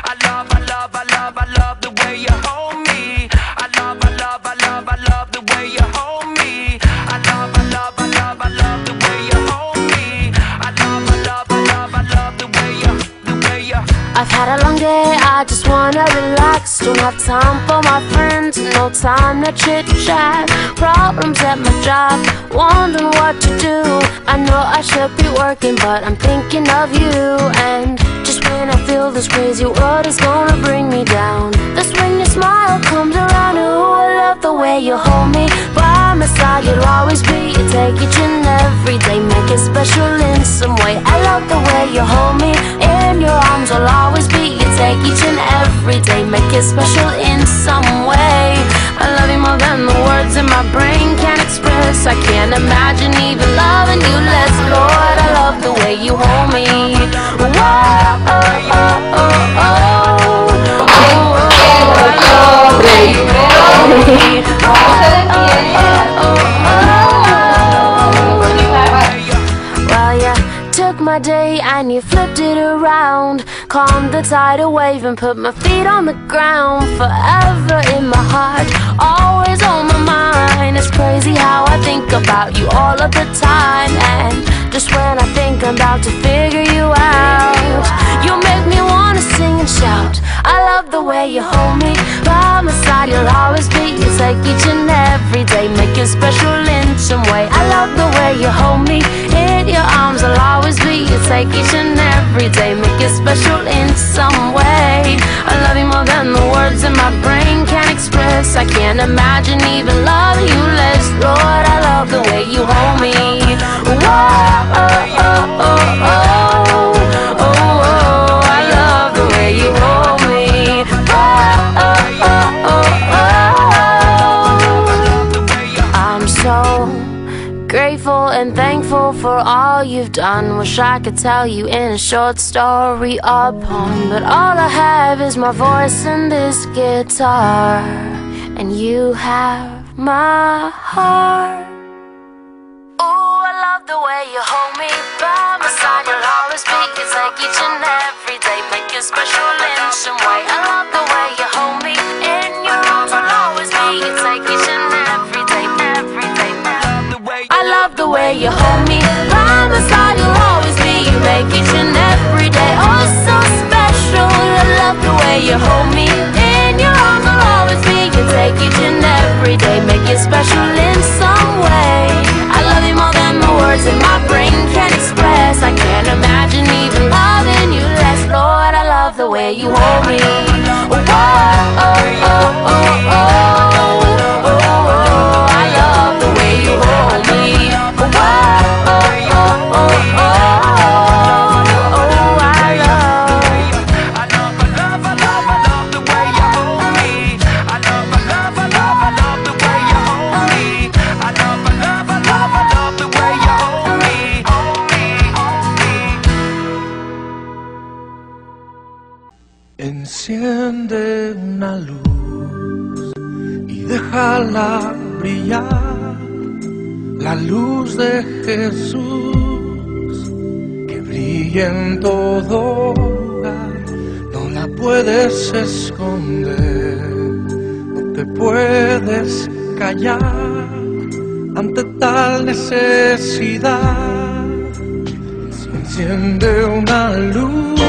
I love, I love, I love, I love the way you hold me. I love, I love, I love, I love the way you hold me. I love, I love, I love, I love the way you hold me. I love, I love, I love, I love the way you. I've had a long day, I just wanna relax. Don't have time for my friends, no time to chit-chat. Problems at my job, wondering what to do. I know I should be working, but I'm thinking of you. And just when I feel this crazy world is gonna bring me down, that's when your smile comes around. Ooh, I love the way you hold me. By my side you'll always be. You take each and every day, make it special in some way. I love the way you hold me. In your arms I'll always be. You take each and every day, make it special in some way. I love you more than the words in my brain can express. I can't imagine even loving you less. Lord, I love the way you hold me. Whoa, oh, oh, oh, oh, oh, well, you took my day and you flipped it around, calmed the tidal wave and put my feet on the ground. Forever in my heart, always on my mind. It's crazy how I think about you all of the time. And just when I think I'm about to figure you out, you make me wanna sing and shout. I love the way you hold me. By my side you'll always be. You take each and every day, make it special in some way. I love the way you hold me. In your arms I'll always be. You take each and every day, make it special in some way. I love you more than the words in my brain can express. I can't imagine even loving you less. Lord, I love the way you hold me. Whoa, oh, oh, oh, oh, oh, oh, I love the way you hold me. Oh, oh, oh, oh, oh. I'm so grateful and thankful for all you've done. Wish I could tell you in a short story or poem, but all I have is my voice and this guitar. And you have my heart. Ooh, I love the way you hold me. By my side you'll always be. You take each and every day, make it special in some way. I love the way you hold me. In your arms I'll always be. You take each and every day, every day. I love the way you hold me. By my side you'll always be. You make each and every day oh so special. I love the way you hold me. In your arms I'll always be. You take each and every day, make it special in some way. I love you more than the words in my brain can express. I can't imagine even loving you less. Lord, I love the way you hold me. Whoa, oh, oh, oh, oh, oh, oh, I love the way you hold me. Whoa, oh, oh, oh, oh, oh, I love. I love, I love, I love, I love the way you hold me. I love, I love, I love, I love the way you hold me. I love, I love, I love, I love the way you hold me. Hold me, hold me. Enciende una luz y déjala brillar, la luz de Jesús que brilla en todo lugar. No la puedes esconder, no te puedes callar ante tal necesidad. Enciende una luz